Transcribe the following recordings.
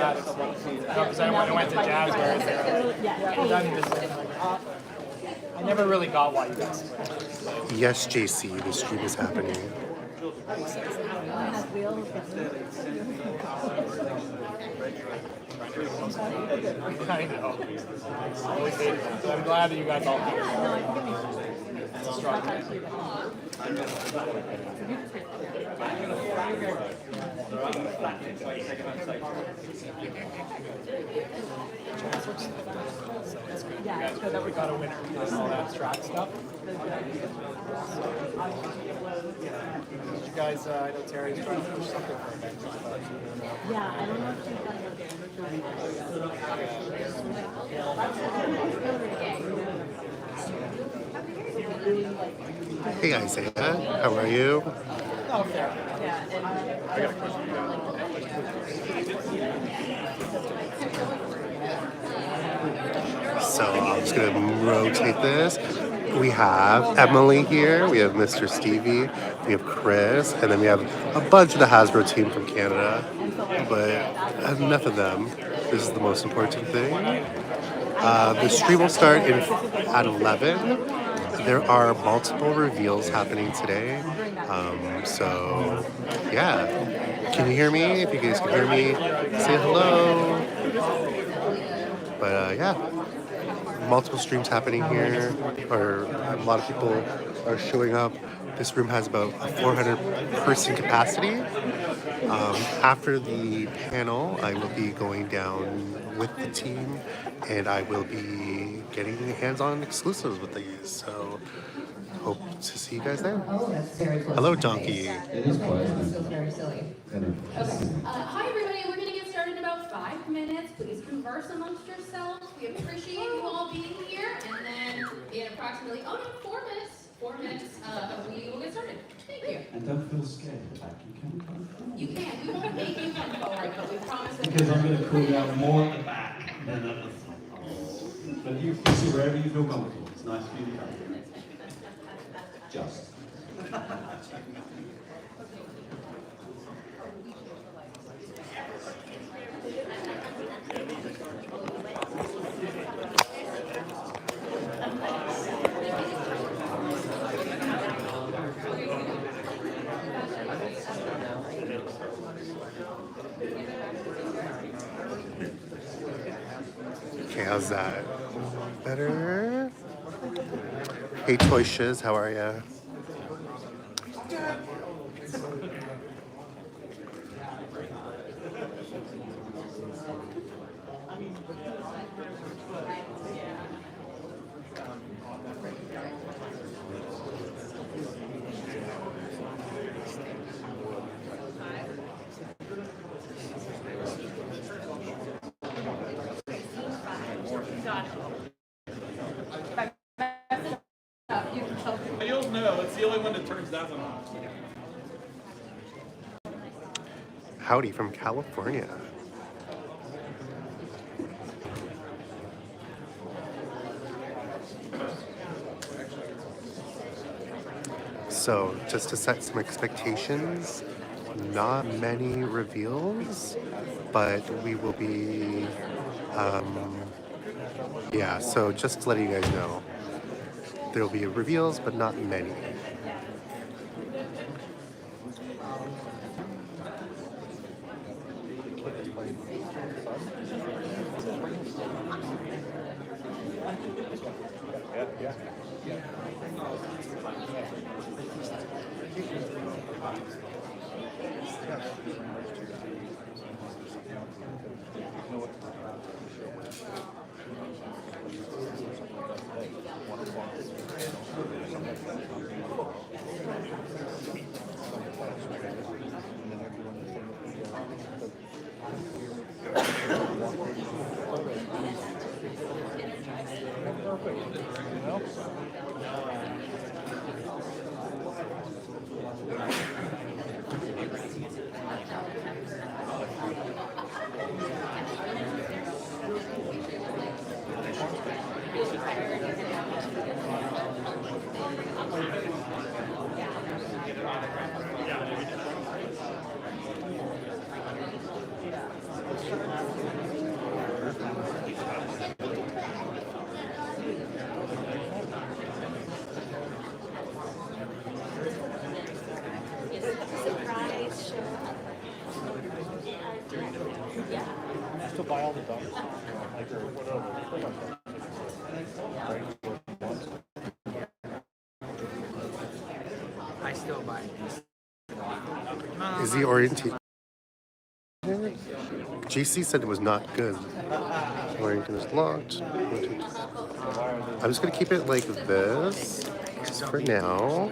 that because I went to Jazz I never really got why you guys. Yes, JC, the stream is happening. I know. I'm glad that you guys all have Yeah, it's good that we got a winner. All that strat stuff. Did you guys, I know Terry's trying to push something for events. Yeah, I don't know if she's got Hey Isaiah, how are you? Oh, fair. So I'm just gonna rotate this. We have Emily here, we have Mr. Stevie, we have Chris, and then we have a bunch of the Hasbro team from Canada. But enough of them. This is the most important thing. The stream will start at 11. There are multiple reveals happening today. So, yeah. Can you hear me? If you guys can hear me, say hello. But, yeah. Multiple streams happening here. Or a lot of people are showing up. This room has about a 400 person capacity. After the panel, I will be going down with the team and I will be getting hands-on exclusives with these. So hope to see you guys there. Oh, that's very close. Hello, Donkey. It is quiet. This feels very silly. Okay. Hi, everybody. We're going to get started in about 5 minutes. Please converse amongst yourselves. We appreciate you all being here. And then in approximately, 4 minutes. 4 minutes, we will get started. Thank you. And don't feel scared at the back. You can come forward. You can. We won't make you come forward, but we promise that. Because I'm going to call out more at the back than at the front. But you can sit wherever you feel comfortable. It's nice for you to come. Just. Okay, how's that? Better? Hey, Toy Shiz, how are ya? You'll know. It's the only one that turns that one on. Howdy from California. So, just to set some expectations, not many reveals, but we will be, yeah, so just to let you guys know, there will be reveals, but not many. Surprise show. Yeah. Still buy all the dogs, like or whatever. I still buy these. Is he oriented? GC said it was not good. Orientation is locked. I'm just gonna keep it like this just for now.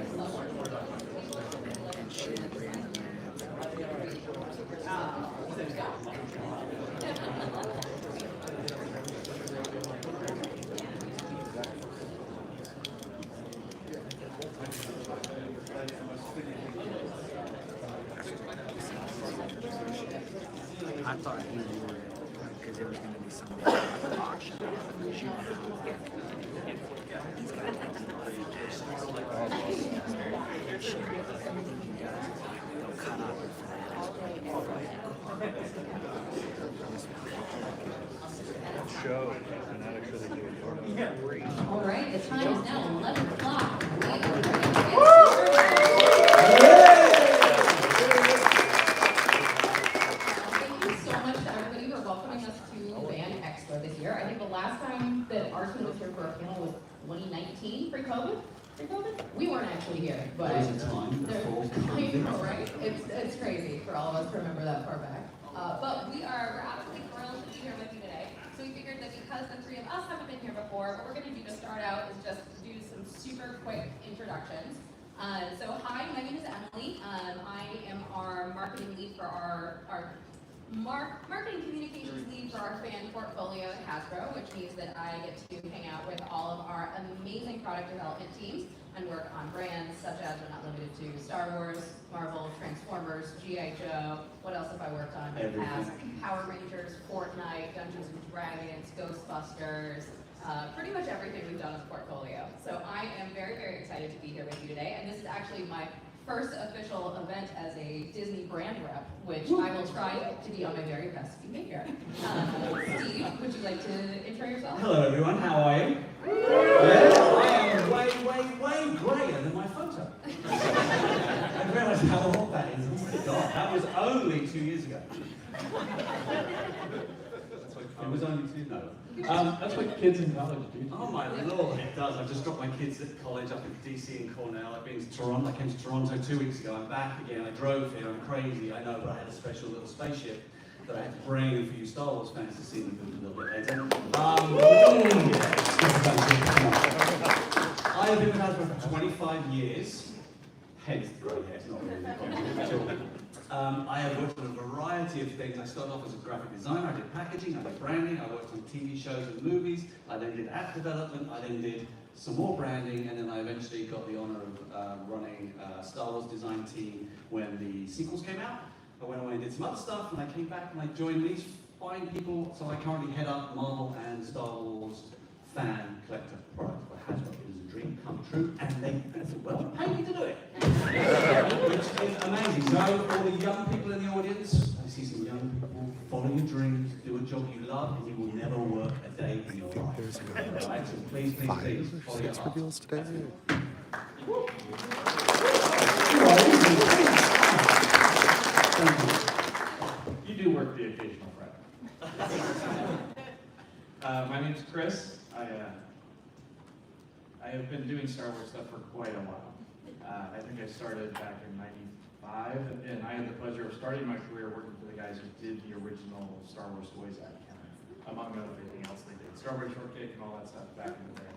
I thought he would, because there was going to be something at the auction. Show, and that actually do it. All right, the time is now 11 o'clock. Thank you so much to everybody for welcoming us to Band Expo this year. I think the last time that our team was here for a panel was 2019, pre-COVID. We weren't actually here, but There was a time before COVID. right? It's crazy for all of us to remember that far back. But we're absolutely thrilled to be here with you today. So we figured that because the three of us haven't been here before, what we're going to do to start out is just do some super quick introductions. So hi, my name is Emily. I am our marketing lead for our marketing communications lead for our fan portfolio at Hasbro, which means that I get to hang out with all of our amazing product development teams and work on brands such as, but not limited to, Star Wars, Marvel, Transformers, G.I. Joe. What else have I worked on? Power Rangers, Fortnite, Dungeons and Dragons, Ghostbusters, pretty much everything we've done in the portfolio. So I am very, very excited to be here with you today, and this is actually my first official event as a Disney brand rep, which I will try to be on my very best behavior. Steve, would you like to intro yourself? Hello everyone, how are you? Yeah, I am way greyer than my photo. I realised how old that is. Oh my god, that was only 2 years ago. It was only 2, no. That's what kids in college do. Oh my lord, it does. I've just dropped my kids at college up in DC and Cornell. I've been to Toronto. I came to Toronto 2 weeks ago. I'm back again. I drove here. I'm crazy. I know, but I had a special little spaceship that I had to bring for you Star Wars fans to see a little bit later. I have been with Hasbro for 25 years. Hence the grey hair. It's not really at all. I have worked on a variety of things. I started off as a graphic designer. I did packaging, I did branding, I worked on TV shows and movies. I then did app development. I then did some more branding, and then I eventually got the honor of running a Star Wars design team when the sequels came out. I went away and did some other stuff, and I came back and I joined these fine people. So I currently head up Marvel and Star Wars fan collector product for Hasbro. It is a dream come true, and they pay me to do it. Which is amazing. So all the young people in the audience, I see some young people, follow your dreams, do a job you love, and you will never work a day in your life. Right? So please, Five follow or your six heart. reveals today. Thank you. You do work the occasional Friday. My name's Chris. I have been doing Star Wars stuff for quite a while. I think I started back in '95, and I had the pleasure of starting my career working for the guys who did the original Star Wars toys at Canon, among everything else they did. Star Wars Shortcake and all that stuff back in the day.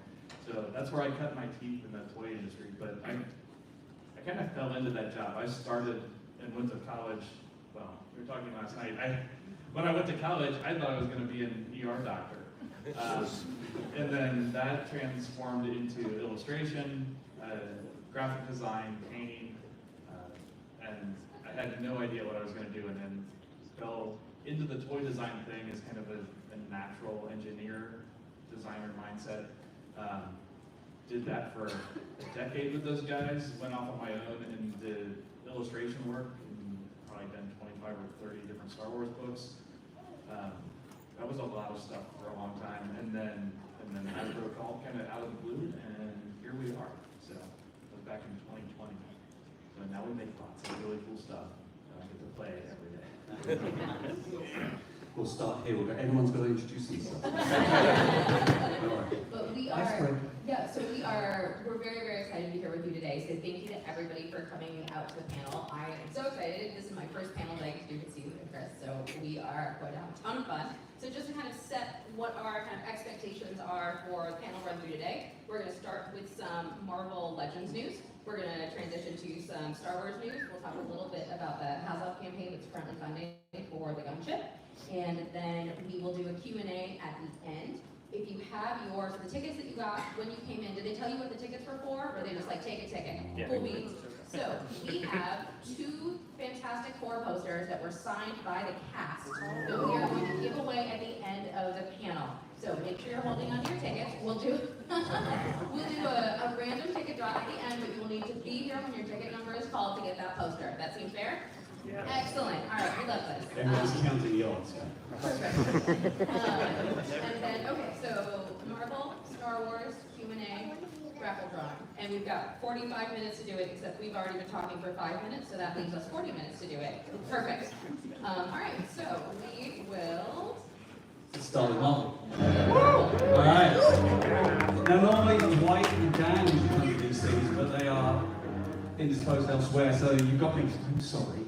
So that's where I cut my teeth in the toy industry, but I kind of fell into that job. I started and went to college, well, we were talking last night. When I went to college, I thought I was going to be an ER doctor. And then that transformed into illustration, graphic design, painting, and I had no idea what I was going to do, and then fell into the toy design thing as kind of a natural engineer, designer mindset. Did that for a decade with those guys, went off on my own and did illustration work, and probably done 25 or 30 different Star Wars books. That was a lot of stuff for a long time, and then Hasbro called kind of out of the blue, and here we are. So it was back in 2020. So now we make lots of really cool stuff. And I get to play it every day. We'll start here. Everyone's got to introduce themselves. But we're very, very excited to be here with you today. So thank you to everybody for coming out to the panel. I am so excited. This is my first panel that I get to do with Steve and Chris. So we are going to have a ton of fun. So just to kind of set what our kind of expectations are for the panel run through today, we're going to start with some Marvel Legends news. We're going to transition to some Star Wars news. We'll talk a little bit about the HasLab campaign that's currently funding for the gunship. And then we will do a Q&A at the end. If you have the tickets that you got when you came in, did they tell you what the tickets were for? Or they just like, take a ticket? Yeah. Full beans. So we have 2 Fantastic Four posters that were signed by the cast that we are going to give away at the end of the panel. So make sure you're holding on to your tickets. We'll do a random ticket draw at the end, but you will need to be here when your ticket number is called to get that poster. That seems fair? Yeah. Excellent. All right, we love this. Everyone's counting the odds. Perfect. And then, okay, so Marvel, Star Wars, Q&A, raffle drawing. And we've got 45 minutes to do it, except we've already been talking for 5 minutes, so that leaves us 40 minutes to do it. Perfect. All right, so we will... Start with Marvel. All right. Now, normally Dwight and Dan usually come to these things, but they are indisposed elsewhere, so you've got me. I'm sorry.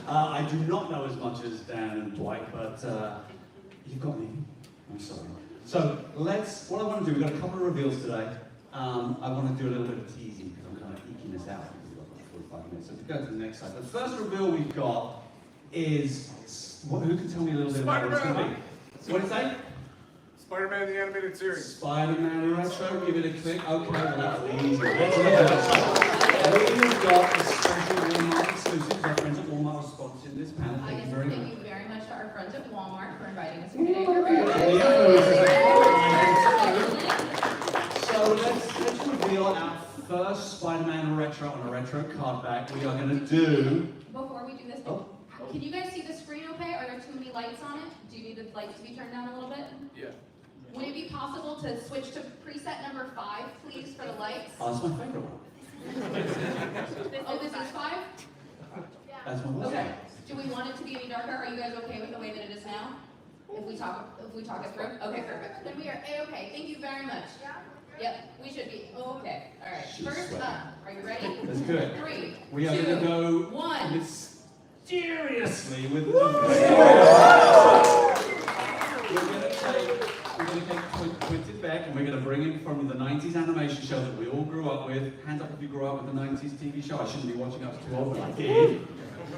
I do not know as much as Dan and Dwight, but you've got me. I'm sorry. So what I want to do, we've got a couple of reveals today. I want to do a little bit of teasing because I'm kind of eking this out because we've got about 45 minutes. So if we go to the next slide. The first reveal we've got is, who can tell me a little bit about what it's going to be? What did it say? Spider-Man the Animated Series. Spider-Man Retro, give it a click. Okay, well that's easy. Let's look at it. We've got a special Walmart exclusive. Our friends at Walmart are sponsoring this panel. Thank you very much. Thank you very much to our friends at Walmart for inviting us here today. We're very So let's reveal our first Spider-Man Retro on a retro card back. We are going to do... Before we do this, can you guys see the screen okay? Are there too many lights on it? Do you need the lights to be turned down a little bit? Yeah. Would it be possible to switch to preset number 5, please, for the lights? Oh, that's my favorite one. Oh, this is 5? That's my one. Okay. Do we want it to be any darker? Are you guys okay with the way that it is now? If we talk it through? Okay, perfect. Then we are A-okay. Thank you very much. Yep, we should be. Okay. All right. First up, are you ready? That's good. 3, We are 2, going to go 1. mysteriously with the... We're going to take Quinted Beck and we're going to bring him from the 90s animation show that we all grew up with. Hands up if you grew up with the 90s TV show. I shouldn't be watching up too old, but I did.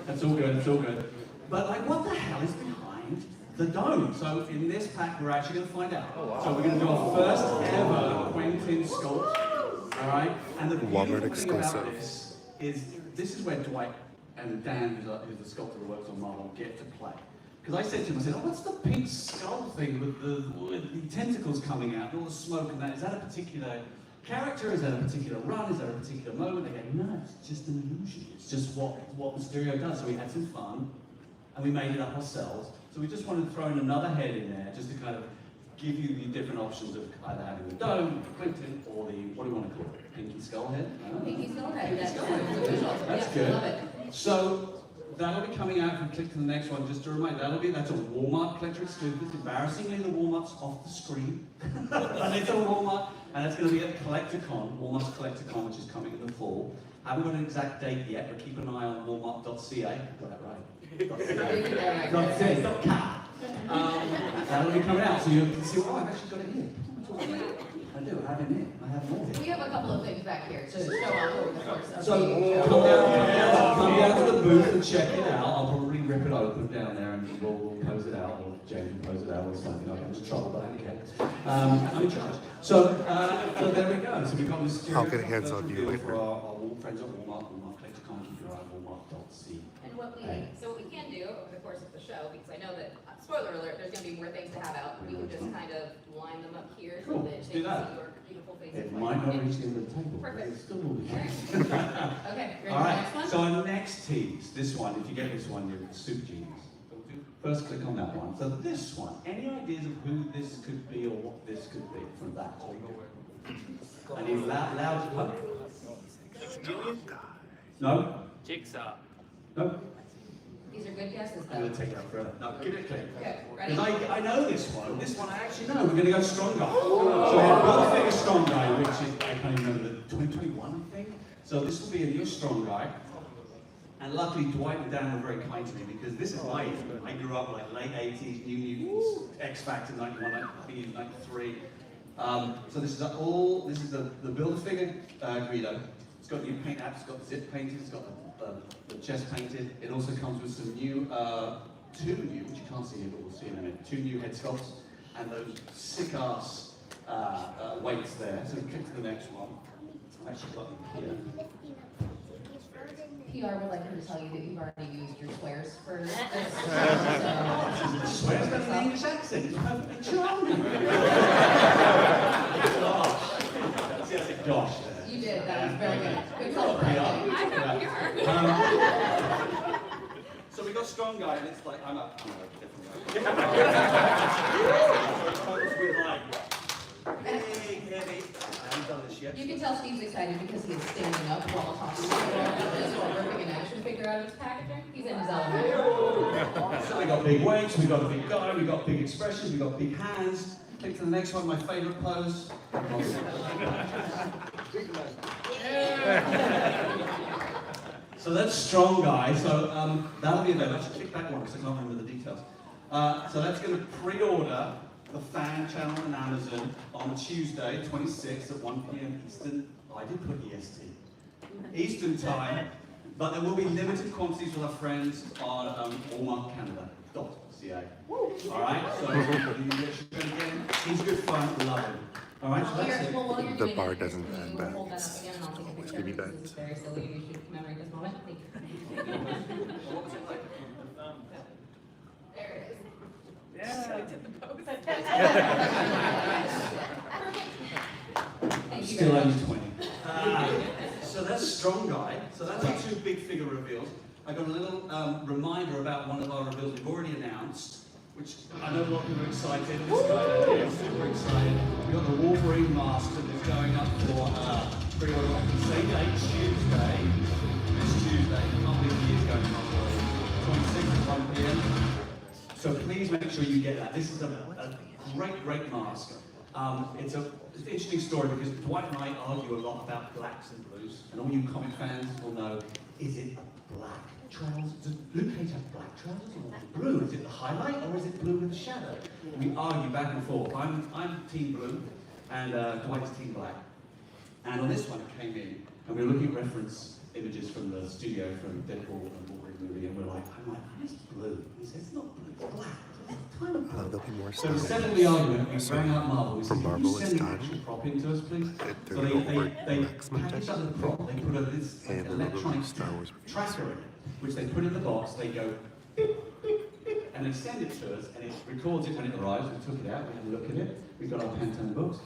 That's all good, it's all good. But like, what the hell is behind the dome? So in this pack, we're actually going to find out. Oh, wow. So we're going to do our first ever Quentin sculpt. All right? And the beautiful thing about this is where Dwight and Dan, who's the sculptor who works on Marvel, get to play. Because I said to him, I said, oh, what's the pink skull thing with the tentacles coming out and all the smoke and that? Is that a particular character? Is that a particular run? Is that a particular moment? They go, no, it's just an illusion. It's just what Mysterio does. So we had some fun and we made it up ourselves. So we just wanted to throw in another head in there just to kind of give you the different options of either having the dome, Clinton, or the, what do you want to call it? Pinky skull head? Pinky skull head. That's good. Love it. So that'll be coming out if we click to the next one. Just to remind, that's a Walmart collector exclusive. Embarrassingly, the Walmart's off the screen. And it's a Walmart, and it's going to be at CollectorCon, Walmart's CollectorCon, which is coming in the fall. Haven't got an exact date yet, but keep an eye on walmart.ca. Got that right. .ca. That'll be coming out, so you can see, oh, I've actually got it here. I do, I have it here. I have more here. We have a couple of things back here to show off over the course of So the come down to the booth and check it out. I'll probably rip it open down there and we'll pose it out, or James will pose it out, or something. I'll get into trouble, but I don't care. I'm in charge. So there we go. So we've got this. I'll get hands on you later. For our friends at Walmart, CollectorCon, keep your eye on Walmart.ca. And what we can do over the course of the show, because I know that, spoiler alert, there's going to be more things to have out. We can just kind of line them up here so that they can see your beautiful faces. It might not reach the end of the table. Perfect. But it still will be. Okay, ready All for the right. next one? So our next tease, this one, if you get this one, you're a super genius. First click on that one. So this one, any ideas of who this could be or what this could be from that? I need loud. No? Jigsaw. No? These are good guesses, I'm though. going to take that forever. No, give it a click. Okay, ready? Because I know this one. This one I actually know. We're going to go strong guy. So we have got the figure strong guy, which is, I can't even remember, the 2021, I think. So this will be a new strong guy. And luckily, Dwight and Dan were very kind to me because this is my age. I grew up like late 80s, New Mutants, X Factor 91, I think it was 93. So this is the Build-A-Figure Greedo. It's got new paint apps, it's got the zip painted, it's got the chest painted. It also comes with some new, two new, which you can't see here, but we'll see in a minute, two new head sculpts and those sick-ass weights there. So click to the next one. I've actually got them here. PR would like me to tell you that you've already used your swears for this. Swears got an English accent. It's perfectly charming. Gosh. You did, that was very good. Good call. I have here. So we got strong guy, and it's like I'm up. With like big, heavy. I haven't done this yet. You can tell Steve's excited because he is standing up while talking about this while ripping an action figure out of his packaging. He's in his element. So we got big weights, we got a big guy, we got big expressions, we got big hands. Click to the next one, my favourite pose. So that's strong guy. So that'll be available. Actually, click that one because I can't remember the details. So that's going to pre-order the fan channel on Amazon on Tuesday, 26th at 1 p.m. Eastern. Oh, I did put EST. Eastern time. But there will be limited quantities with our friends on allmarkcanada.ca. Alright, so you should go again. He's good fun, love him. Alright, so that's it. While you're The doing bar it, doesn't can you add hold that bets. up again and I'll take a It's picture gonna be because this bets. is very silly. We should commemorate this moment. Thank you. There it is. Thank you Still very only much. 20. So that's strong guy. So that's our two big figure reveals. I got a little reminder about one of our reveals we've already announced, which I know a lot of people are excited. This guy here is super excited. We've got the Wolverine mask that is going up for pre-order on the same day, Tuesday. This Tuesday. I can't believe he is going up for 26th at 1 p.m. So please make sure you get that. This is a great mask. It's an interesting story because Dwight and I argue a lot about blacks and blues, and all you comic fans will know, is it black trousers? Does Luke Cage have black trousers or blue? Is it the highlight or is it blue with the shadow? And we argue back and forth. I'm team blue, and Dwight's team black. And on this one it came in, and we were looking at reference images from the studio from Deadpool and Wolverine movie, and I'm like, it's blue. He says, it's not blue, it's black. There'll be more So we stuff. settled the argument, we rang out Marvel, we said, From can Marvel, you it's send the done. actual prop into us, please? They're So gonna go over they maximum packaged tech. up the prop, they put this And a little electronic Star Wars tracker in it, which they put in the box, they go, beep, beep, beep, and they send it to us, and it records it when it arrives, we took it out, we had a look at it, we got our Pantone books,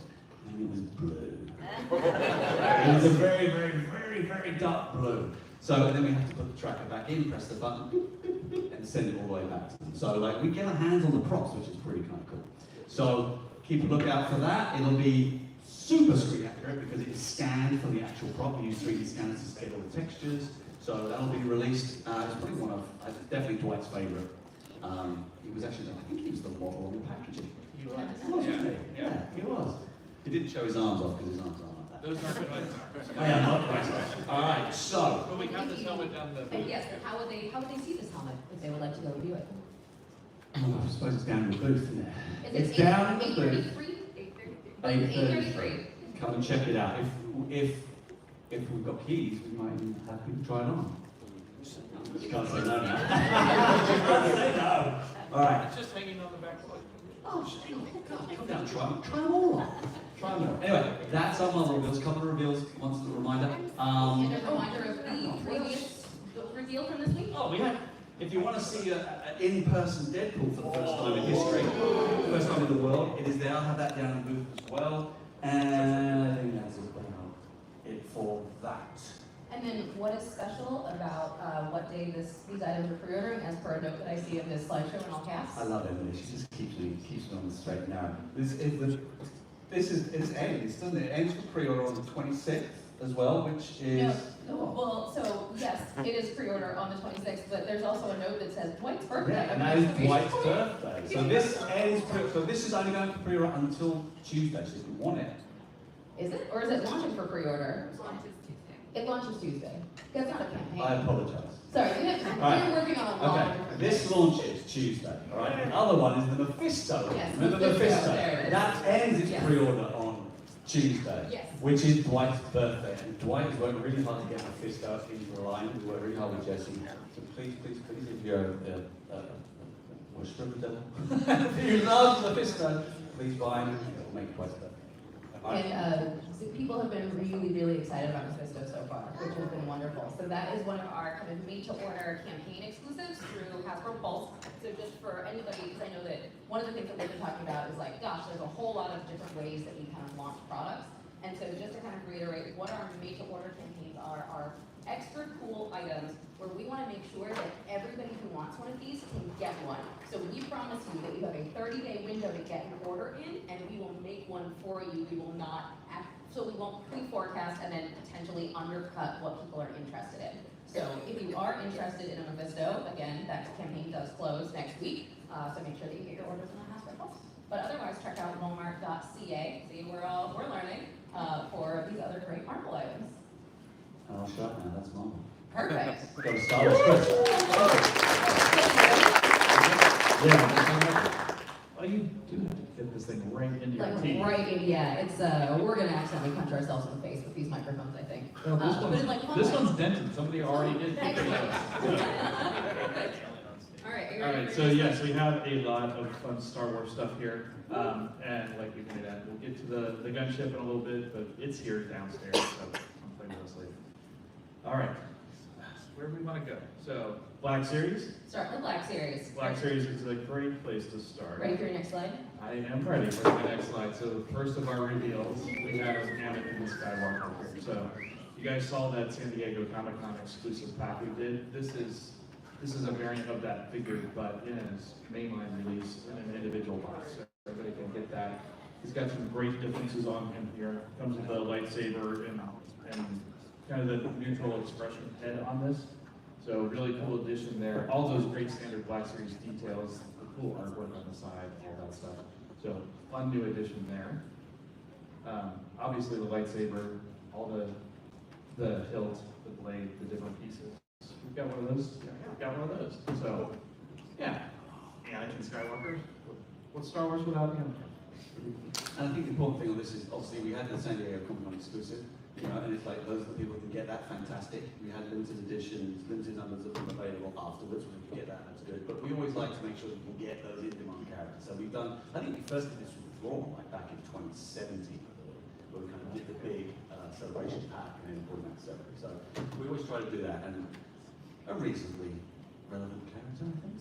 and it was blue. It was a very dark blue. So then we have to put the tracker back in, press the button, beep, beep, beep, and send it all the way back to them. So like we get our hands on the props, which is pretty kind of cool. So keep a lookout for that. It'll be super screen accurate because it's scanned from the actual prop. We use 3D scanners to scale all the textures. So that'll be released. It's probably one of, definitely Dwight's favorite. He was actually, I think he was the model on the packaging. You are. Wasn't he? Yeah, he was. He didn't show his arms off because his arms aren't like that. Those aren't good. Oh, yeah, not right. All right, so. But we have this helmet down the. Yes, how would they see this helmet if they would like to go review it? I suppose it's down in the booth, isn't it? Is It's it down in the booth. 8:33? 8:33. Come and check it out. If we've got keys, we might even have people try it on. You can't say no now. You can't say no. All right. It's just hanging on the back leg. Oh, shit. Come down, try them all on. Try them all. Anyway, that's our Marvel reveals. Couple of reveals. Once the reminder. And a reminder of the previous reveal from this week. Oh, we had. If you want to see an in-person Deadpool for the first time in history, first time in the world, it is there. I'll have that down in the booth as well. And I think that's about it for that. And And then what is special about what day these items are pre-ordering, as per a note that I see in this slideshow in all caps? I love Emily. She just keeps me on the straight and narrow. It ends, doesn't it? It ends for pre-order on the 26th as well, which is. No, well, so yes, it is pre-order on the 26th, but there's also a note that says Dwight's birthday. Yeah, and that is Dwight's birthday. So this ends. So this is only going to pre-order until Tuesday. So if you want it. Is it, or is it launching for pre-order? It launches Tuesday. That's not a campaign. I apologise. Sorry, we're working on a long. Okay, this launches Tuesday, all right? The other one is the Mephisto. Yes, Remember Mephisto, Mephisto? there it is. That ends its Yes. pre-order on Tuesday, Yes. which is Dwight's birthday. And Dwight is working really hard to get Mephisto into the line. We work really hard with Jesse. So please, if you're a stripper devil, if you love Mephisto, please buy him. It'll make Dwight's birthday. And people have been really, really excited about Mephisto so far, which has been wonderful. So that is one of our kind of made-to-order campaign exclusives through Hasbro Pulse. So just for anybody, because I know that one of the things that we've been talking about is like, gosh, there's a whole lot of different ways that we kind of launch products. And so just to kind of reiterate, what our made-to-order campaigns are extra cool items where we want to make sure that everybody who wants one of these can get one. So we promise you that you have a 30-day window to get an order in, and we will make one for you. We will not, so we won't pre-forecast and then potentially undercut what people are interested in. So if you are interested in a Mephisto, again, that campaign does close next week. So make sure that you get your orders on the Hasbro Pulse. But otherwise, check out Walmart.ca. See, we're learning for these other great Marvel items. I'll shut now, that's normal. Perfect. Go to Star Wars Chris. Yeah. Well, you do have to fit this thing right into your Like teeth. right in, yeah, it's we're gonna accidentally punch ourselves in the face with these microphones, I think. No, this But one's, in like fun this ways. one's dented. Somebody already did. Excellent. All right, are you All ready right, for so your next yes, we have a lot of fun Star Wars stuff here, and like we pointed out, we'll get to the gunship in a little bit, but it's here downstairs, so I'm playing with us later. All right, where do we want to go? So, Black Series. Start with Black Series. Black Series is a great place to start. Ready for your next slide? I am ready for the next slide. So the first of our reveals, we have Anakin Skywalker here. So you guys saw that San Diego Comic-Con exclusive pack we did. This is a variant of that figure, but in its mainline release in an individual box. So everybody can get that. He's got some great differences on him here. Comes with the lightsaber and kind of the neutral expression head on this. So really cool addition there. All those great standard Black Series details, the cool artwork on the side, all that stuff. So fun new addition there. Obviously the lightsaber, all the hilt, the blade, the different pieces. We've got one of those. Yeah, we've got one of those. So yeah, Anakin Skywalker. What's Star Wars without him? And I think the important thing on this is obviously we had the San Diego Comic-Con exclusive, you know, and it's like those are the people who can get that, fantastic. We had limited editions, limited numbers of them available afterwards, when we could get that, that's good. But we always like to make sure we can get those in-demand characters. So we've done, I think we first did this with Raw, like back in 2017, where we kind of did the big celebration pack and then brought that separately. So we always try to do that, and a reasonably relevant character, I think.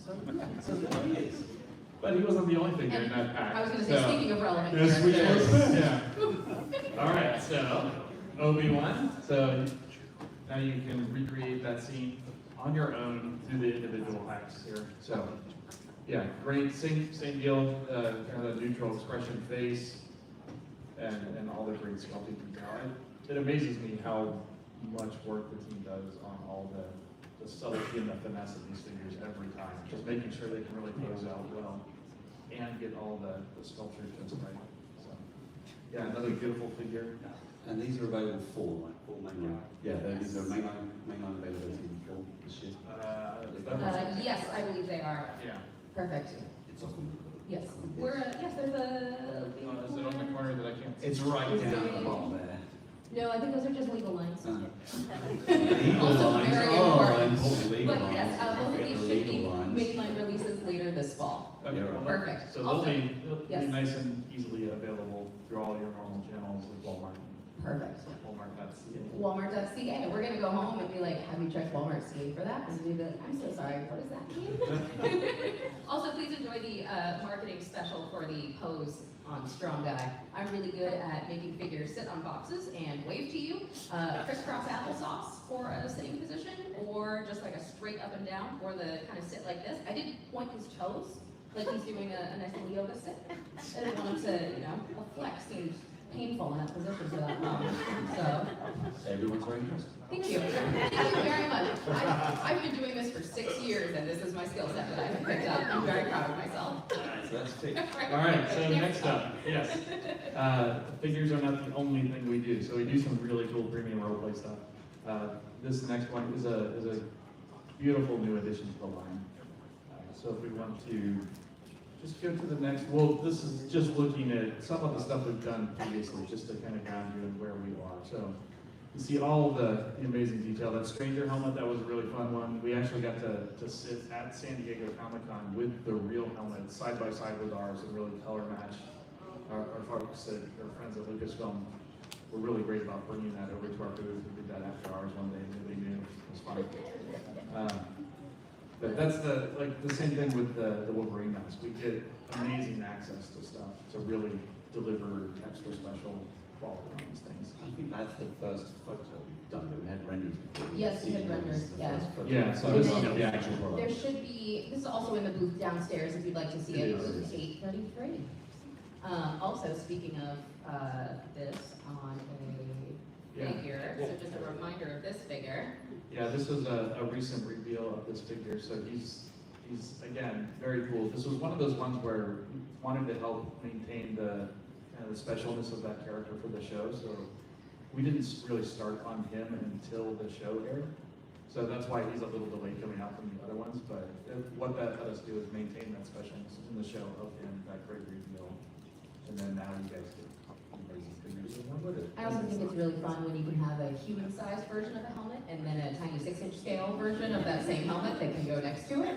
So there he is. But he wasn't the only figure in that pack. I was gonna say, So- speaking of relevant Yes, we characters. Yeah. All right, so Obi-Wan. So now you can recreate that scene on your own through the individual packs here. So yeah, great. Same deal. Kind of a neutral expression face, and all the great sculpting detail. It amazes me how much work the team does on all the subtlety and the finesse of these figures every time. Just making sure they can really pose out well and get all the sculpture just right. So yeah, another beautiful figure. And these are available for mainline. Yeah, these are mainline availability for the ship. Yes, I believe they are. Yeah. Perfect. It's often. Yes. Yes, there's a. Is it on the corner that I can't see? It's right down at the bottom there. No, I think those are just legal lines. Legal Also lines. very Oh, important. important legal But lines. yes, both of Forget these the should be legal lines. mainline releases later this fall. Okay, well, Perfect. So they'll Also- be yes. nice and easily available through all your normal channels with Walmart. Perfect. Walmart.ca. Walmart.ca. We're gonna go home and be like, have you checked Walmart.ca for that? And we'll be like, I'm so sorry, what does that mean? Also, please enjoy the marketing special for the pose on Strong Guy. I'm really good at making figures sit on boxes and wave to you. Crisscross applesauce for a sitting position, or just like a straight up and down, or the kind of sit like this. I did point his toes, like he's doing a nice little yoga sit. I didn't want him to, a flex seemed painful in that position for that long. So, Everyone's very interested. thank you. Thank you very much. I've been doing this for 6 years, and this is my skill set that I've picked up. I'm very proud of myself. So that's take. All right, so next up, yes. Figures are not the only thing we do. So we do some really cool premium roleplay stuff. This next one is a beautiful new addition to the line. So if we want to just go to the next, well, this is just looking at some of the stuff we've done previously, just to kind of ground you in where we are. So you see all the amazing detail. That Stranger helmet, that was a really fun one. We actually got to sit at San Diego Comic-Con with the real helmet side by side with ours and really color match. Our folks, our friends at Lucasfilm were really great about bringing that over to our booth. We did that after hours one day, and they knew it was fun. But that's the same thing with the Wolverine mask. We get amazing access to stuff to really deliver extra special quality on these things. I think that's the first photo we've done. We had renders before. Yes, we had renders, yeah. Yeah, so And this then is The actual product. There should be, this is also in the booth downstairs if you'd like to see it, It is. booth 833. Also, speaking of this on a Yeah. figure, so just a reminder of this figure. Yeah, this was a recent reveal of this figure, so he's again very cool. This was one of those ones where we wanted to help maintain the kind of the specialness of that character for the show. So we didn't really start on him until the show aired. So that's why he's a little delayed coming out from the other ones. But what that let us do is maintain that specialness in the show of him, that great reveal, and then now you guys get amazing figures along with it. I also think it's really fun when you can have a human-sized version of a helmet and then a tiny 6-inch scale version of that same helmet that can go next to it.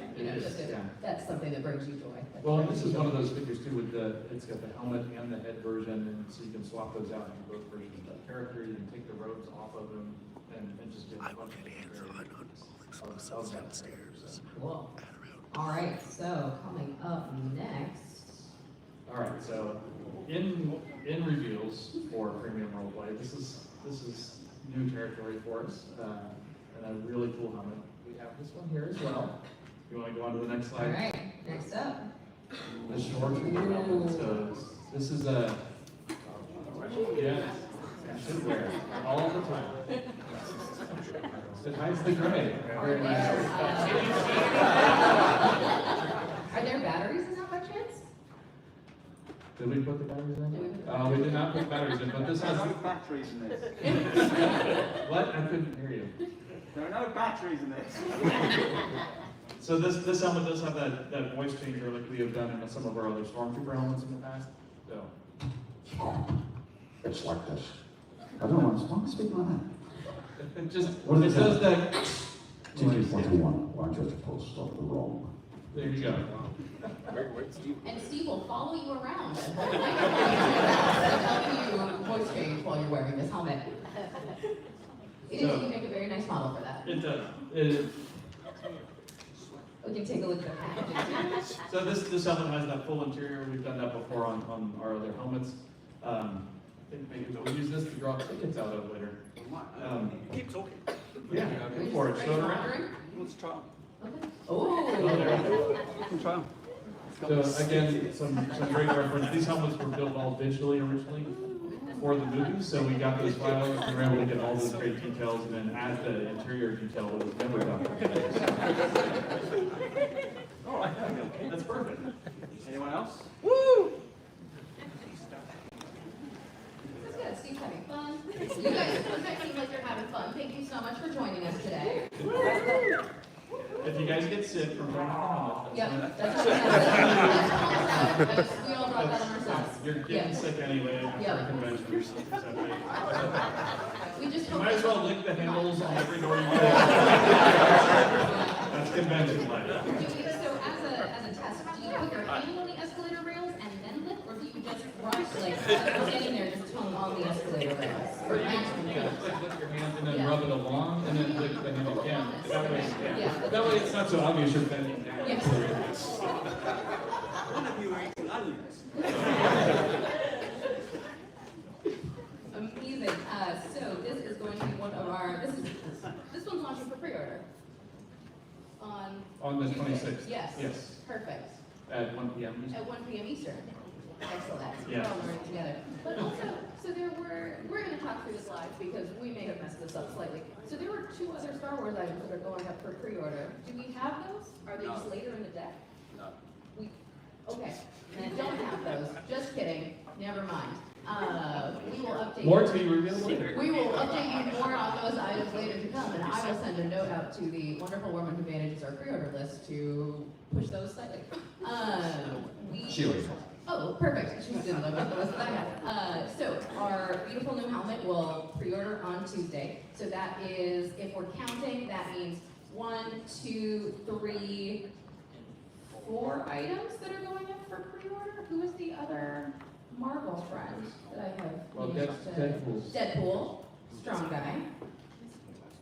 That's something that brings you joy. Well, and this is one of those figures too with it's got the helmet and the head version, and so you can swap those out into both versions of that character. You can take the robes off of them and just get I will get hands-on on all exclusives downstairs. Cool. All right, so coming up next. All right, so in reveals for premium roleplay, this is new territory for us, and a really cool helmet. We have this one here as well. You want to go on to the next All slide? right, next up. The short helmet. So this is a yeah, you should wear it all the time. It hides the gray. Very nice. Are there batteries in that by chance? Did we put the batteries in? We did not put batteries in, but this has. There are no batteries in this. What? I couldn't hear you. There are no batteries in this. So this helmet does have that voice changer like we have done in some of our other Stormtrooper helmets in the past. So. It's like this. I don't understand. Speak like that. It says that. TG41, why just full stop the wrong? There you go. And Steve will follow you around and help you voice change while you're wearing this helmet. You make a very nice model for that. It does. We can take a look at the packaging. So this helmet has that full interior. We've done that before on our other helmets. I think maybe we'll use this to draw tickets out of later. Keep talking. Yeah, go for it. Show it around. Let's try. Okay. Oh, Oh. there. You can try. So again, some great reference. These helmets were built all digitally originally for the movie, so we got those files and we were able to get all those great details and then add the interior detail that was never done. All right. That's perfect. Anyone else? Woo! That's good. Steve's having fun. You guys seem like you're having fun. Thank you so much for joining us today. If you guys get sick from wearing the helmet, Yep, that's all. We all brought that on ourselves. you're getting Yeah. sick anyway after Yeah. a convention or something. We just You hope might as well lick the handles on every door you go. That's convention life. So as a test, do you put your hand on the escalator rails and then lift, or do you just rush like standing there just tongue all on the escalator rails. Or you can like lift your hand and then rub it along and then lift the hand again. That way, that way it's not so obvious you're bending down. Yes. One of you are eating onions. Amazing. So this is going to be one of our, this one's launching for pre-order. On the Tuesday. 26th. Yes. Yes. Perfect. At 1 p.m. At 1 p.m. Eastern. Excellent. Yeah. We're all learning together. But also, so we're going to talk through the slides because we may have messed this up slightly. So there were 2 other Star Wars items that are going up for pre-order. Do we have those? Are they just later in the deck? No. Okay. And I don't have those. Just kidding. Never mind. We will update More to be revealed later. We will update you more on those items later to come, and I will send a note out to the wonderful woman who manages our pre-order list to push those slightly. She always has. Oh, perfect. She didn't know about the list that I had. So our beautiful new helmet will pre-order on Tuesday. So that is, if we're counting, that means 1, 2, 3, 4 items that are going up for pre-order. Who is the other Marvel friend that I have? Well, used to- Deadpool, strong guy,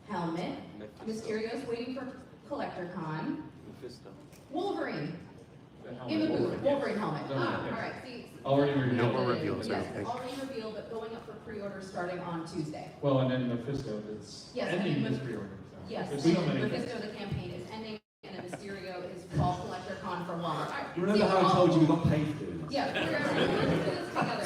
helmet, Mysterio's waiting for CollectorCon, Wolverine, in the booth, Wolverine helmet. All right, see. Already revealed. No more reveals or Yes, anything. already revealed, but going up for pre-order starting on Tuesday. Well, and then Mephisto, that's Yes, ending and then this pre-order. So. Yes, There's and so many Mephisto, things. the campaign is ending, and then Mysterio is fall CollectorCon for longer. All right, Remember how I told you we got paid to do this? Yeah, we're gonna do this together.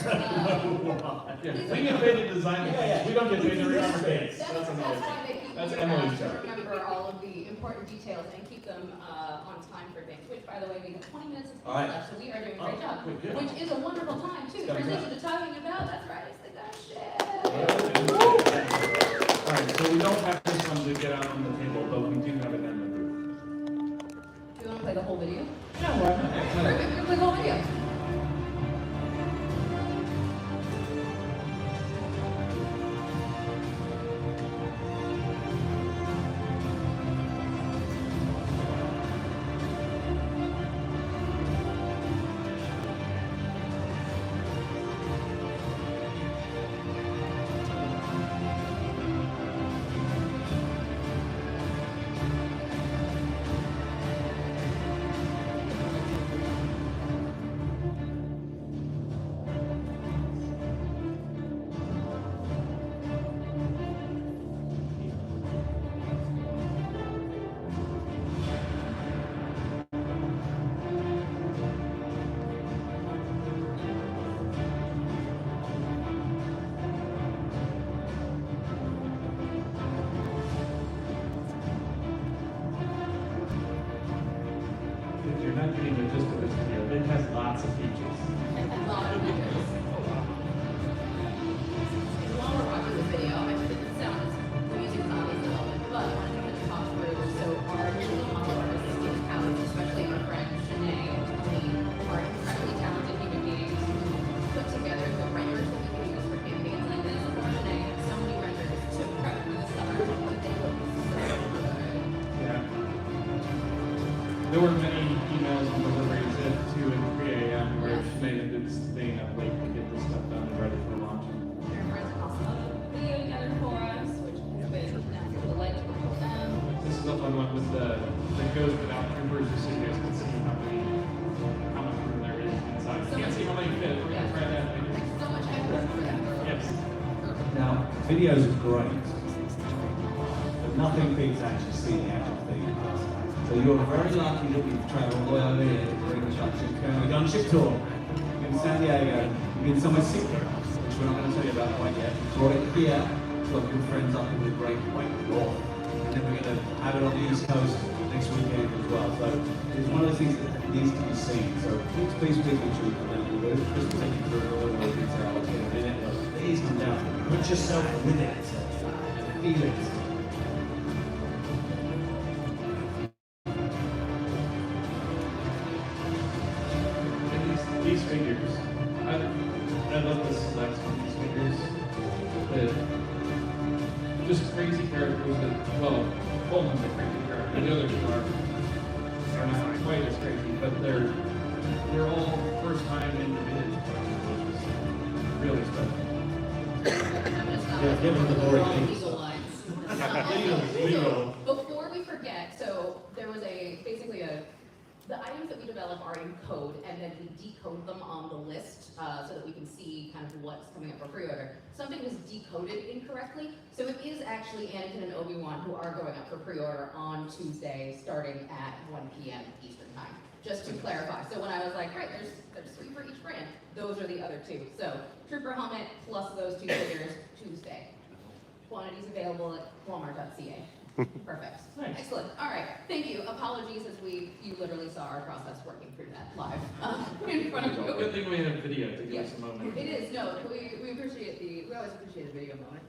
Yeah, we get paid to design the things. We don't get paid to read our dates. That's why they keep That's you Emily's to job. remember all of the important details and keep them on time for advance, which, by the way, we have 20 minutes of All right. left, so we are doing a great job. good. Which is a wonderful time, too. Coming Transition up. to talking about, that's right, it's the gunship. All right, so we don't have this one to get out on the table, but we do have it in the booth. Do you want to play the whole video? No, why not? Perfect, we're going to play the whole video. If you're not getting the gist of this video, it has lots of features. A lot of videos. While we're watching the video, I think the sound is, the music is obviously relevant, but I wanted to talk through, so our digital model artists in house, especially our friend Shanae and Tony, are incredibly talented human beings who put together the renders that we can use for campaigns like this. Poor Shanae had so many renders to prep for the summer, but they look so good. Yeah. There were many emails and deliveries at 2 and 3 a.m. where they had been staying up late to get this stuff done and ready for launch. Their friends also put a video together for us, which has been a delight to work with them. This is a fun one with the that goes without troopers, just so you guys can see how much room there is inside. You can't see how many fit. We're gonna try that later. So much effort for them. Yes. Now, videos are great, but nothing beats actually seeing the actual thing in person. So you're very lucky that we've travelled all the way over here to bring the gunship tour. You're in San Diego, you're in somewhere secret, which we're not going to tell you about quite yet. We brought it here to our good friends up in the Great White North. And then we're going to have it on the East Coast next weekend as well. So it's one of those things that needs to be seen. So please take the truth and then we'll just take you through a little more detail in a minute. But please come down, put yourself with it and feel it. These figures, I love the selects on these figures. Just crazy characters that, well, Coleman's a crazy character. The others are not quite as crazy, but they're all first time in the bid, which is really special. given the board things. Legal lines. Legal. So, before we forget, so there was the items that we develop are in code, and then we decode them on the list so that we can see kind of what's coming up for pre-order. Something was decoded incorrectly, so it is actually Anakin and Obi-Wan who are going up for pre-order on Tuesday, starting at 1 p.m. Eastern time. Just to clarify. So when I was like, right, there's 3 for each brand, those are the other 2. So Trooper helmet plus those 2 figures Tuesday. Quantities available at Walmart.ca. Perfect. Nice. Excellent. All right. Thank you. Apologies as you literally saw our process working through that live in front of you. Good thing we have video to give us a moment. It is. No, we appreciate we always appreciate a video moment.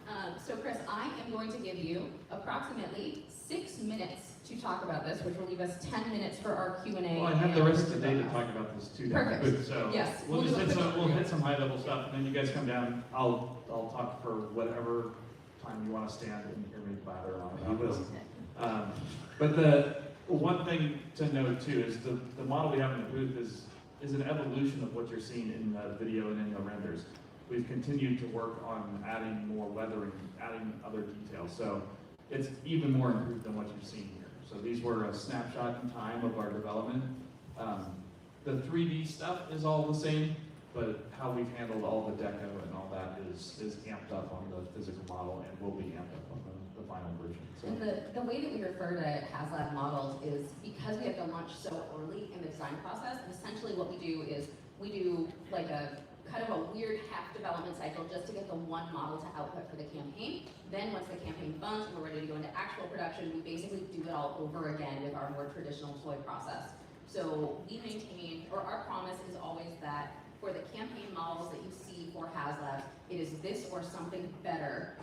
So Chris, I am going to give you approximately 6 minutes to talk about this, which will leave us 10 minutes for our Q&A. Well, I have the rest of the day to talk about this too. Perfect. Good, so Yes. we'll hit some high level stuff, and then you guys come down. I'll talk for whatever time you want to stand and hear me blather on about this. But the one thing to note too is the model we have in the booth is an evolution of what you're seeing in the video and in the renders. We've continued to work on adding more weathering, adding other details. So it's even more improved than what you've seen here. So these were a snapshot in time of our development. The 3D stuff is all the same, but how we've handled all the deco and all that is amped up on the physical model and will be amped up on the final version. So. And the way that we refer to HasLab models is because we have to launch so early in the design process, and essentially what we do is we do like a kind of a weird half development cycle just to get the one model to output for the campaign. Then once the campaign funds and we're ready to go into actual production, we basically do it all over again with our more traditional toy process. So we maintain, or our promise is always that for the campaign models that you see for HasLab, it is this or something better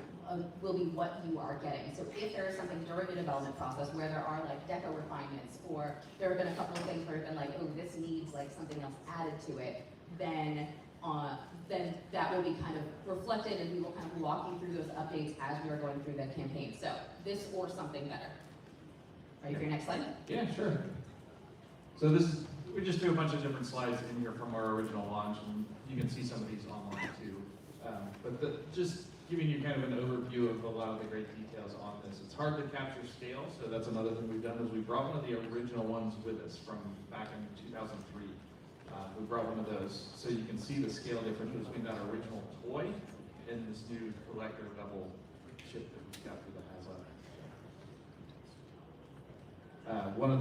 will be what you are getting. So if there is something during the development process where there are like deco refinements, or there have been a couple of things where it's been like, oh, this needs like something else added to it, then that will be kind of reflected, and we will kind of walk you through those updates as we are going through the campaign. So this or something better. Ready for your next slide? Yeah, sure. So we just threw a bunch of different slides in here from our original launch, and you can see some of these online too. Just giving you kind of an overview of a lot of the great details on this. It's hard to capture scale, so that's another thing we've done is we brought one of the original ones with us from back in 2003. We brought one of those, so you can see the scale difference between that original toy and this new collector level chip that we've got for the HasLab. One of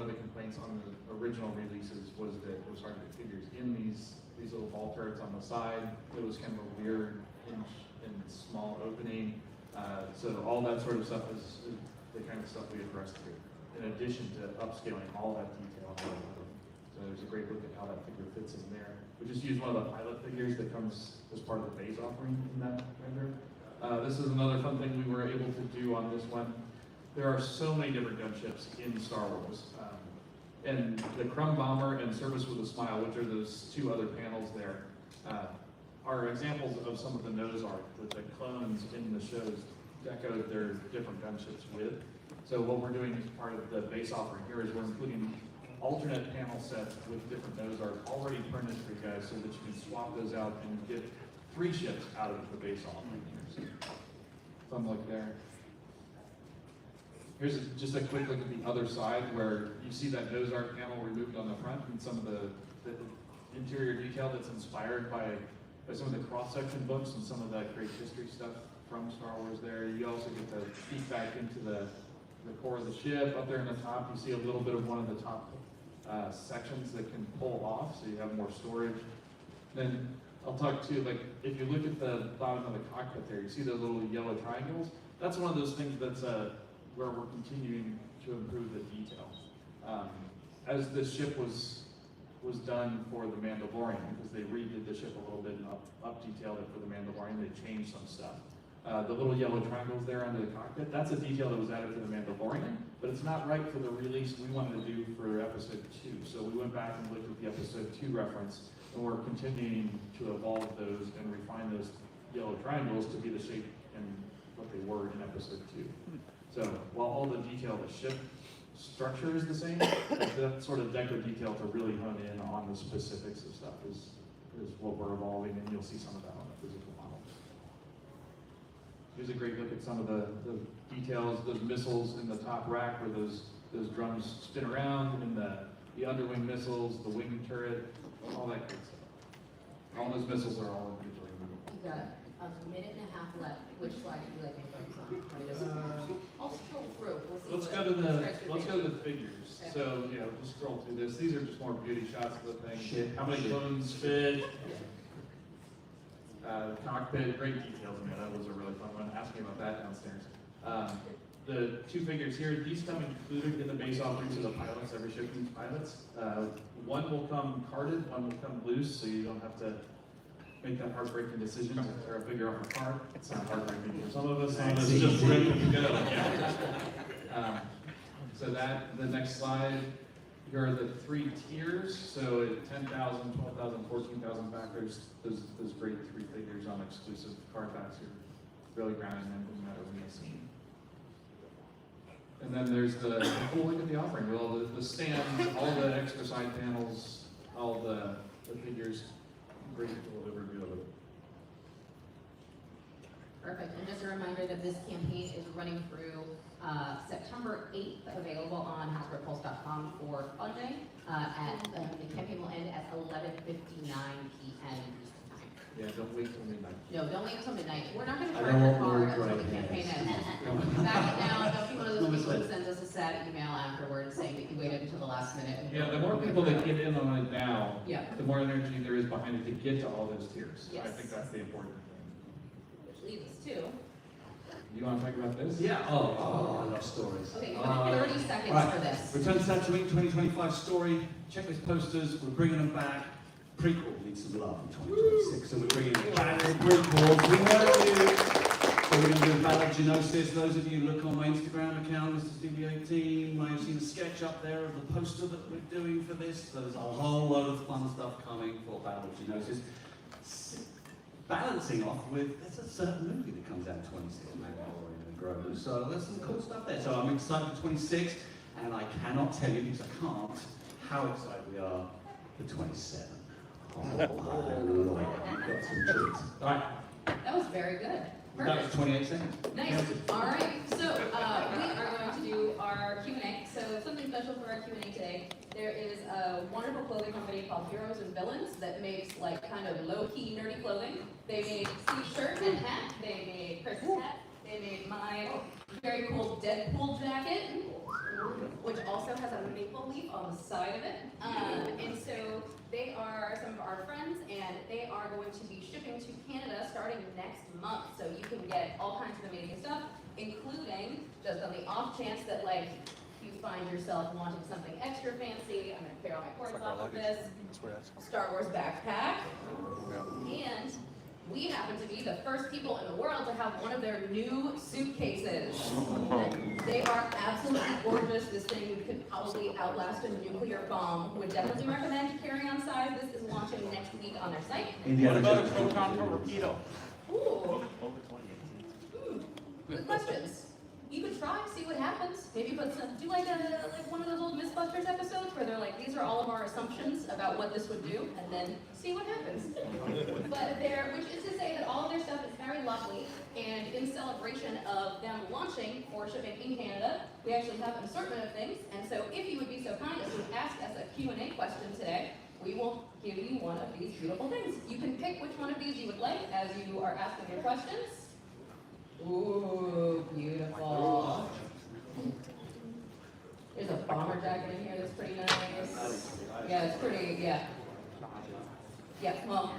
the complaints on the original releases was that it was hard to get figures in these little ball turrets on the side. It was kind of a weird inch and small opening. So all that sort of stuff is the kind of stuff we addressed here, in addition to upscaling all that detail. So there's a great look at how that figure fits in there. We just used one of the pilot figures that comes as part of the base offering in that render. This is another fun thing we were able to do on this one. There are so many different gunships in Star Wars. And the Crumb Bomber and Service with a Smile, which are those 2 other panels there, are examples of some of the nose art that the clones in the shows decoed their different gunships with. So what we're doing as part of the base offering here is we're including alternate panel sets with different nose art already printed for you guys so that you can swap those out and get 3 ships out of the base offering here. So, fun look there. Here's just a quick look at the other side where you see that nose art panel removed on the front and some of the interior detail that's inspired by some of the cross-section books and some of that great history stuff from Star Wars there. You also get the peek back into the core of the ship. Up there in the top, you see a little bit of one of the top sections that can pull off, so you have more storage. Then I'll talk to, like, if you look at the bottom of the cockpit there, you see those little yellow triangles? That's one of those things that's where we're continuing to improve the detail. As this ship was done for the Mandalorian, because they redid the ship a little bit and up-detailed it for the Mandalorian, they changed some stuff. The little yellow triangles there under the cockpit, that's a detail that was added to the Mandalorian, but it's not right for the release we wanted to do for Episode 2. So we went back and looked at the Episode 2 reference, and we're continuing to evolve those and refine those yellow triangles to be the shape and what they were in Episode 2. So while all the detail of the ship structure is the same, that sort of deco detail to really hone in on the specifics of stuff is what we're evolving, and you'll see some of that on the physical model. Here's a great look at some of the details, those missiles in the top rack where those drums spin around, and the underwing missiles, the wing turret, all that good stuff. All those missiles are all individually movable. You got a minute and a half left. Which slide would you like me to focus on? I'll scroll through. We'll see Let's what go to strikes your let's fancy. go to the figures. Okay. So yeah, we'll just scroll through this. These are just more beauty shots of the thing. Shit. How many clones fit? Cockpit, great details in there. That was a really fun one. Ask me about that downstairs. The two figures here, these come included in the base offerings of the pilots. Every ship needs pilots. One will come carded, one will come loose, so you don't have to make that heartbreaking decision to tear a figure off a card. It's not heartbreaking for some of us. Some of us just rip and go. Yeah. So the next slide, here are the 3 tiers. So at 10,000, 12,000, 14,000 backers, those great 3 figures on exclusive card backs are really grounding them no matter when they see. And then there's the whole look at the offering, with all the stands, all the extra side panels, all the figures. Great little overview of it. Perfect. And just a reminder that this campaign is running through September 8th, available on HasbroPulse.com for funding. The campaign will end at 11:59 p.m. Eastern Time. Yeah, don't wait till midnight. No, don't wait until midnight. We're not going to I charge don't your want car more until the gray campaign hairs. ends. Back it down. Don't be one of those people who sends us a sad email afterwards saying that you waited until the last minute. Yeah, the more people that get in on it now, Yeah. the more energy there is behind it to get to all those tiers. I Yes. think that's the important thing. Which leads us to. You want to talk about this? Yeah, I love stories. Okay, you have 30 seconds Right. for this. Return to Tatooine 2025 story. Checklist posters. We're bringing them back. Prequel needs some love in 2026, so we're bringing back the prequels. We want to do. So we're going to do a Battle of Geonosis. Those of you who look on my Instagram account, Mr. Stevie 18, might have seen a sketch up there of the poster that we're doing for this. There's a whole load of fun stuff coming for Battle of Geonosis. Balancing off with, there's a certain movie that comes out in 26, Mandalorian and Grogu. So there's some cool stuff there. So I'm excited for 26, and I cannot tell you, because I can't, how excited we are for 27. Oh, Lord, you've got some treats. All right, That was very good. that Perfect. was 28 seconds. Nice. All right. So we are going to do our Q&A. So something special for our Q&A today. There is a wonderful clothing company called Heroes and Villains that makes like kind of low-key nerdy clothing. They made Steve's shirt and hat. They made Chris's hat. They made my very cool Deadpool jacket, which also has a maple leaf on the side of it. And so they are some of our friends, and they are going to be shipping to Canada starting next month. So you can get all kinds of amazing stuff, including, just on the off chance that like you find yourself wanting something extra fancy, I'm going to clear all my cords off of this, Star Wars backpack. And we happen to be the first people in the world to have one of their new suitcases. They are absolutely gorgeous. This thing could probably outlast a nuclear bomb. Would definitely recommend carry-on size. This is launching next week on their site. Indiana What about a Jones. proton torpedo? Ooh. Good questions. You could try, see what happens. Maybe put some, do like one of those old Mythbusters episodes where they're like, these are all of our assumptions about what this would do, and then see what happens. But which is to say that all of their stuff is very lovely, and in celebration of them launching or shipping in Canada, we actually have an assortment of things. And so if you would be so kind as to ask us a Q&A question today, we will give you one of these beautiful things. You can pick which one of these you would like as you are asking your questions. Ooh, beautiful. There's a bomber jacket in here that's pretty nice. Yeah, it's pretty, yeah. Yeah, well.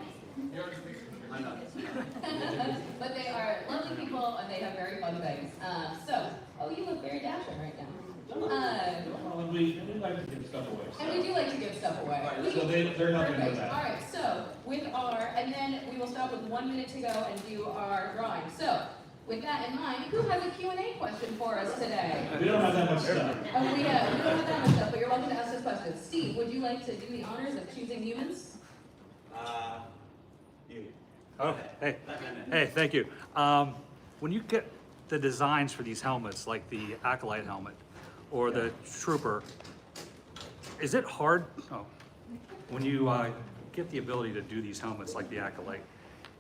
But they are lovely people and they have very fun things. Oh, you look very dashing right now. Well, we like to give stuff away. And we do like to give stuff away. So they're not going to know Perfect. that. All right, so and then we will stop with 1 minute to go and do our drawing. So, with that in mind, who has a Q&A question for us today? We don't have that much stuff. Oh, we don't have that much stuff, but you're welcome to ask this question. Steve, would you like to do the honors of choosing humans? You. Oh, hey, thank you. When you get the designs for these helmets, like the Acolyte helmet or the Trooper, is it hard, when you get the ability to do these helmets like the Acolyte,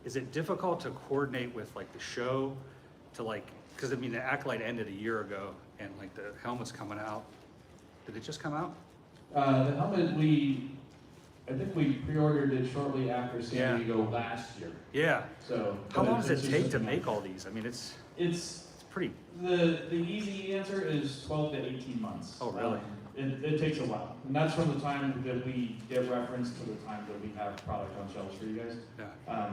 is it difficult to coordinate with like the show to like, because I mean, the Acolyte ended a year ago, and like the helmet's coming out. Did it just come out? The helmet, I think we pre-ordered it shortly after San Diego last year. Yeah. So. How long does it it's take just to make all these? I mean, it's pretty. The easy answer is 12 to 18 months. Oh, really? It takes a while, and that's from the time that we get referenced to the time that we have product on shelves for you guys. Yeah.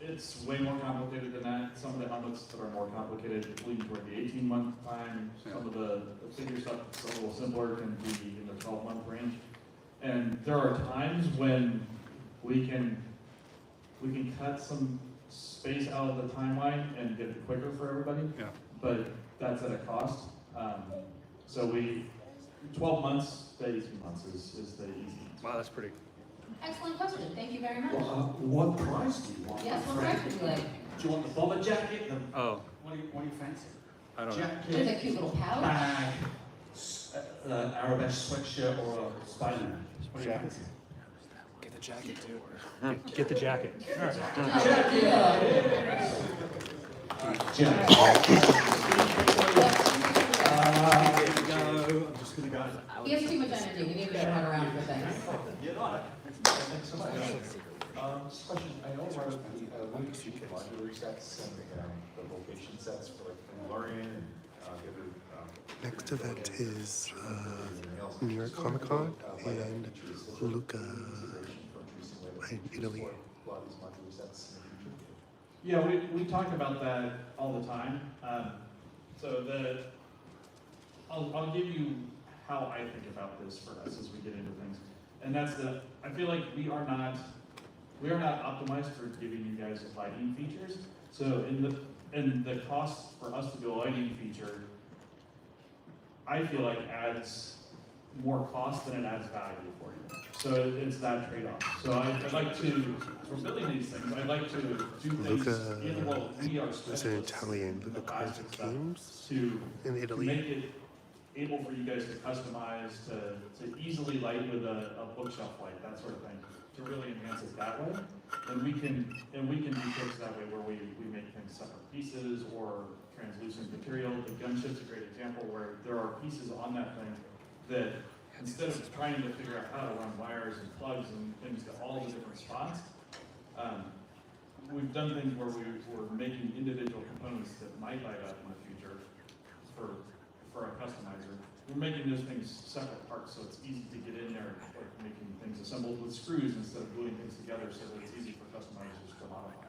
It's way more complicated than that. Some of the helmets that are more complicated lean toward the 18-month time. Some of the figure stuff that's a little simpler can be in the 12-month range. And there are times when we can cut some space out of the timeline and get it quicker for everybody. Yeah. But that's at a cost. So 12 months to 18 months is the easy. Wow, that's pretty. Excellent question. Thank you very much. What price do you want? Yes, what price would you like? Do you want the bomber jacket? Oh. What do you fancy? I don't know. Jacket, There's a cute little pouch. bag, Arabesk sweatshirt, or a Spider-Man? What do you fancy? Get the jacket, too. Get the jacket. I'm just gonna go. He has too much energy. We need to run around for things. Thanks so much. Just a question, I know we're looking to modular sets and the location sets for like learning and the other. Next event is New York Comic Con and Lucca in Italy. Yeah, we talk about that all the time. I'll give you how I think about this for us as we get into things, and that's that I feel like we are not optimized for giving you guys lighting features. So in the cost for us to do a lighting feature, I feel like adds more cost than it adds value for you. So it's that trade-off. So I'd like to, for building these things, I'd like to do things in what we are It's an Italian Lucca Cards and Games in Italy. make it able for you guys to customize, to easily light with a bookshelf light, that sort of thing, to really enhance it that way. And we can do tricks that way where we make things separate pieces or translucent material. The gunship's a great example where there are pieces on that thing that instead of trying to figure out how to run wires and plugs and things to all the different spots, we've done things where we're making individual components that might light up in the future for a customizer. We're making those things separate parts so it's easy to get in there, like making things assembled with screws instead of gluing things together so that it's easy for customizers to modify.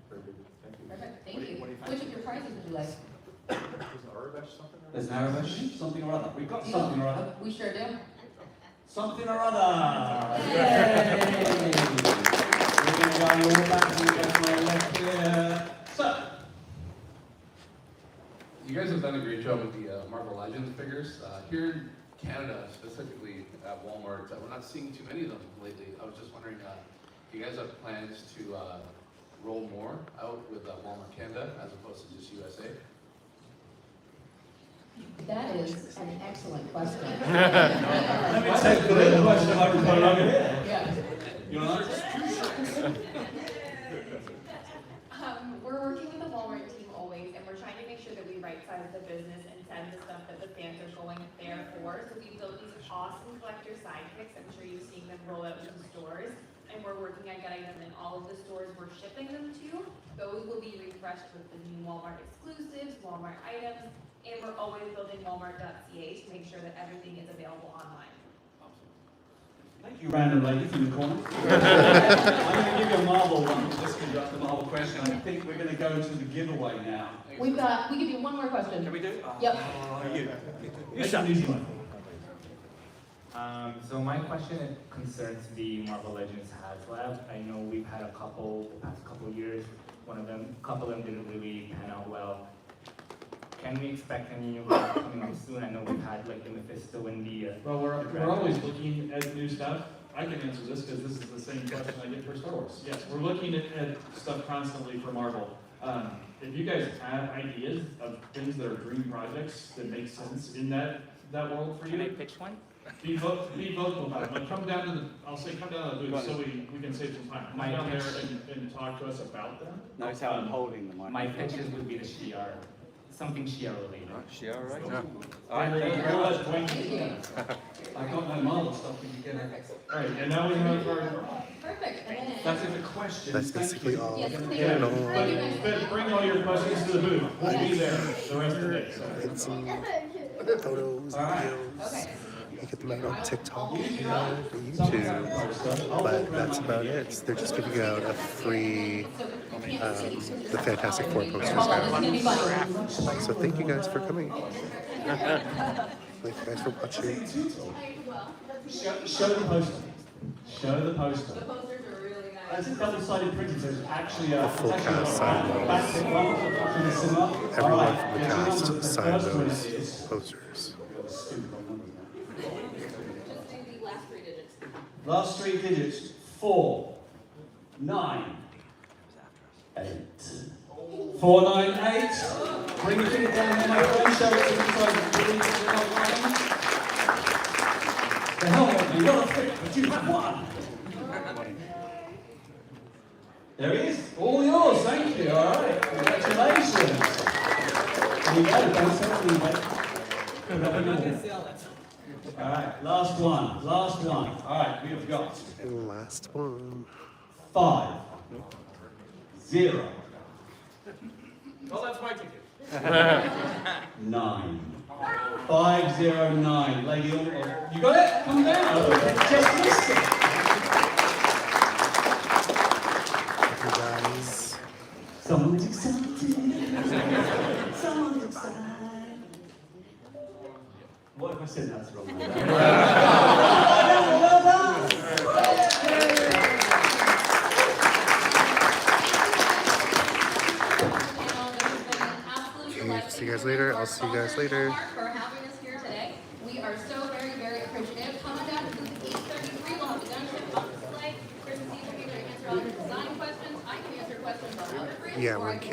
Very good, thank you. Perfect. Thank you. Which of your prizes would you like? There's an Arabesk, something or other. We've got something or other. We sure do. Something or other. Yay! We're going to go all back to you guys on my left here. So, you guys have done a great job with the Marvel Legends figures. Here in Canada, specifically at Walmart, we're not seeing too many of them lately. I was just wondering, do you guys have plans to roll more out with Walmart Canada as opposed to just USA? That is an excellent question. let me take the question microphone over here. Yeah. You want to We're working with the Walmart team always, and we're trying to make sure that we right-size the business and send the stuff that the fans are going there for. So we built these awesome collector sidekicks. I'm sure you've seen them roll out in stores. And we're working on getting them in all of the stores we're shipping them to. Those will be refreshed with the new Walmart exclusives, Walmart items, and we're always building Walmart.ca to make sure that everything is available online. Thank you, random ladies in the corner. I'm going to give you a Marvel one. Just conduct the Marvel question. I think we're going to go to the giveaway now. We give you one more question. Can we do? Yep. It's an easy one. So my question concerns the Marvel Legends HasLab. I know we've had a couple the past couple years. A couple of them didn't really pan out well. Can we expect any new ones coming up soon? I know we've had like the Mephisto and the. Well, we're always looking at new stuff. I can answer this because this is the same question I get for Star Wars. Yes, we're looking at stuff constantly for Marvel. If you guys have ideas of things that are dream projects that make sense in that world for you, Can I pitch one? Be vocal about it, but come down to the, I'll say come down to the booth so we can save some time. Come down there and talk to us about them. Notice how I'm holding the mic. My pitches would be the Shia, something Shia related. Shia, right? Yeah. All right, thank you very much. I got no marble stuff we can get out. All right, and now we have our. Perfect. And then- That's it for questions. That's Thank basically you. all. Yes, thank you. Yeah, Thank you guys. but bring all your questions to the booth. We'll be there the rest of the day. So. And some photos, videos. Okay. You get them out on TikTok and YouTube. But that's about it. They're just giving out a free the Fantastic Four posters now. So thank you guys for coming. Thank you guys for watching. Show the poster. Show the poster. The posters are really nice. That's a double-sided printing, so it's actually a... The full cast signed those. Everyone from the cast signed those posters. Just do the last 3 digits. Last 3 digits, 4, 9, 8. 4, 9, 8. Bring your finger down there, my friend. Show it to the side. The helmet, you've got a fit, but you have one. There he is. All yours, thank you. All right. Congratulations. There you go. Don't sell me, mate. All right, last one. Last one. All right, we have got Last one. 5, 0, Well, that's my ticket. 9. 509. Lady, you got it? Come down. Just missed it. Thank you guys. Someone's excited. Someone's excited. What if I said that's wrong? Well done. Okay, see you guys later. I'll see you guys later. For having us here today. We are so very, very appreciative. Come on down to booth 833. We'll have the gunship on display. Chris and Steve are here to answer all your design questions. I can answer questions on other groups. Yeah, we're in Canada.